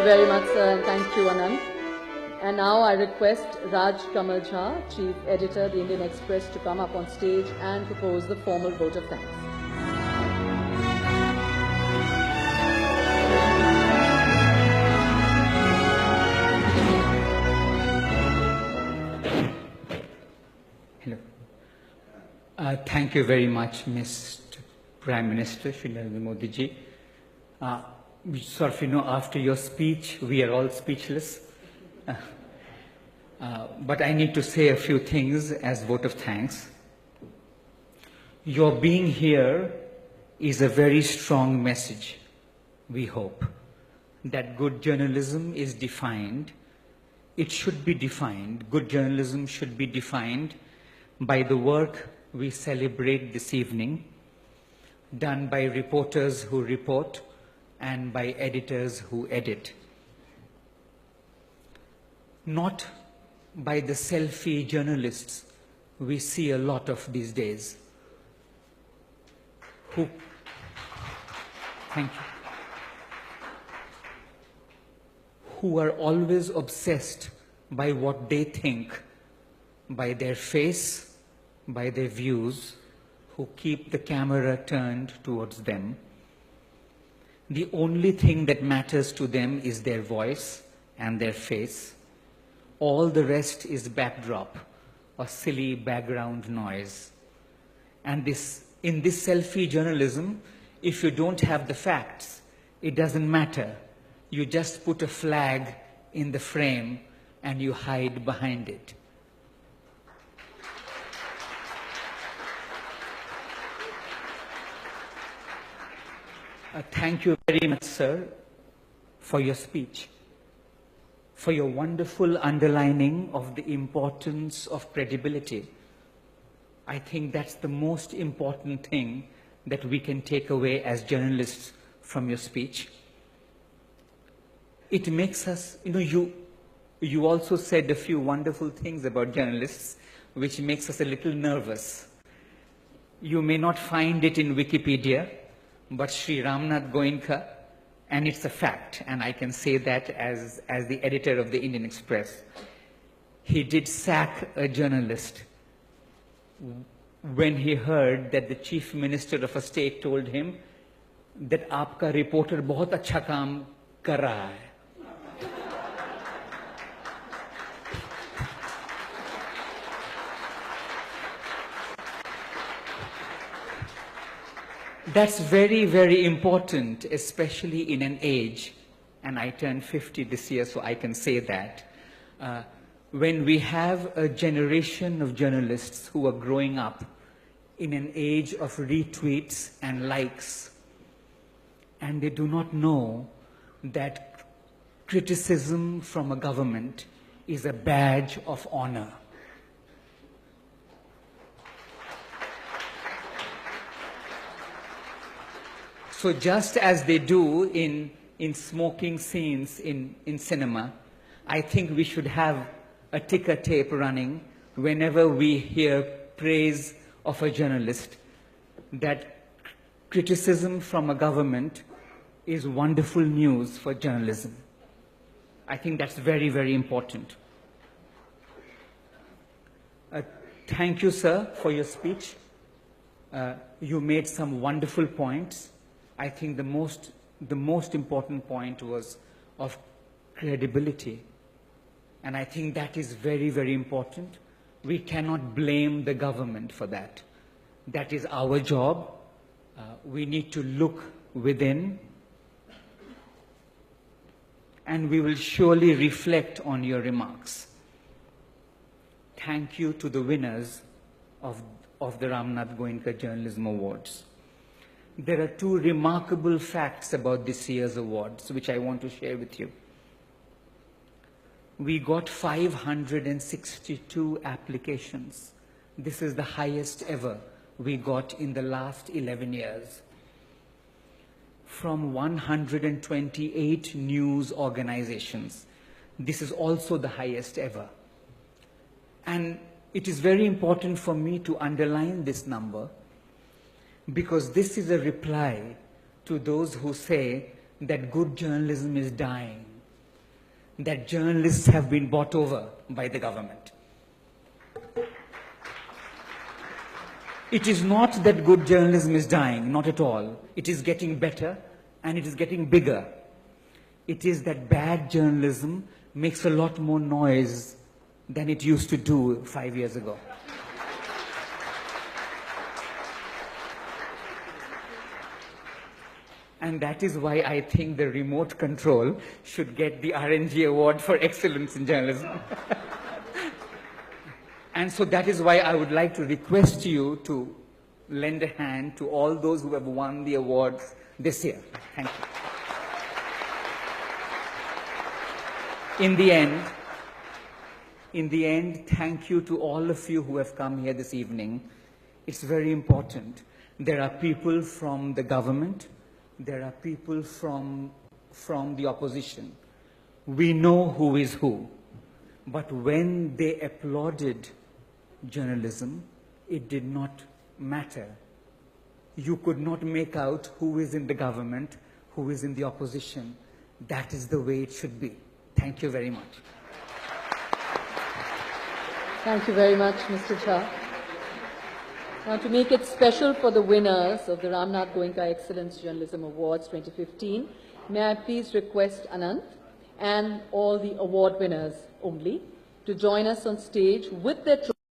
you very much, sir, and thank you, Anand. And now I request Raj Kamal Jha, Chief Editor, The Indian Express, to come up on stage and propose the formal vote of thanks. Hello. Thank you very much, Mr. Prime Minister, Shri Narendra Modi ji. After your speech, we are all speechless. But I need to say a few things as vote of thanks. Your being here is a very strong message, we hope, that good journalism is defined. It should be defined. Good journalism should be defined by the work we celebrate this evening, done by reporters who report and by editors who edit. Not by the selfie journalists we see a lot of these days. Thank you. Who are always obsessed by what they think, by their face, by their views, who keep the camera turned towards them. The only thing that matters to them is their voice and their face. All the rest is backdrop or silly background noise. And in this selfie journalism, if you don't have the facts, it doesn't matter. You just put a flag in the frame and you hide behind it. Thank you very much, sir, for your speech, for your wonderful underlining of the importance of credibility. I think that's the most important thing that we can take away as journalists from your speech. It makes us, you also said a few wonderful things about journalists, which makes us a little nervous. You may not find it in Wikipedia, but Sri Ramnath Goenka, and it's a fact, and I can say that as the editor of the Indian Express, he did sack a journalist when he heard that the chief minister of a state told him that aapka reporter bahut acha kaam kar raha hai. That's very, very important, especially in an age, and I turned 50 this year, so I can say that, when we have a generation of journalists who are growing up in an age of retweets and likes, and they do not know that criticism from a government is a badge of honor. So just as they do in smoking scenes in cinema, I think we should have a ticker tape running whenever we hear praise of a journalist, that criticism from a government is wonderful news for journalism. I think that's very, very important. Thank you, sir, for your speech. You made some wonderful points. I think the most important point was of credibility. And I think that is very, very important. We cannot blame the government for that. That is our job. We need to look within. And we will surely reflect on your remarks. Thank you to the winners of the Ramnath Goenka Journalism Awards. There are two remarkable facts about this year's awards, which I want to share with you. We got 562 applications. This is the highest ever we got in the last 11 years. From 128 news organizations. This is also the highest ever. And it is very important for me to underline this number, because this is a reply to those who say that good journalism is dying that journalists have been bought over by the government. It is not that good journalism is dying, not at all. It is getting better and it is getting bigger. It is that bad journalism makes a lot more noise than it used to do 5 years ago. And that is why I think the remote control should get the RNG award for excellence in journalism. And so that is why I would like to request you to lend a hand to all those who have won the awards this year. Thank you. In the end, thank you to all of you who have come here this evening. It's very important. There are people from the government. There are people from the opposition. We know who is who. But when they applauded journalism, it did not matter. You could not make out who is in the government, who is in the opposition. That is the way it should be. Thank you very much. Thank you very much, Mr. Jha. Now, to make it special for the winners of the Ramnath Goenka Excellence Journalism Awards 2015, may I please request Anant and all the award winners only to join us on stage with their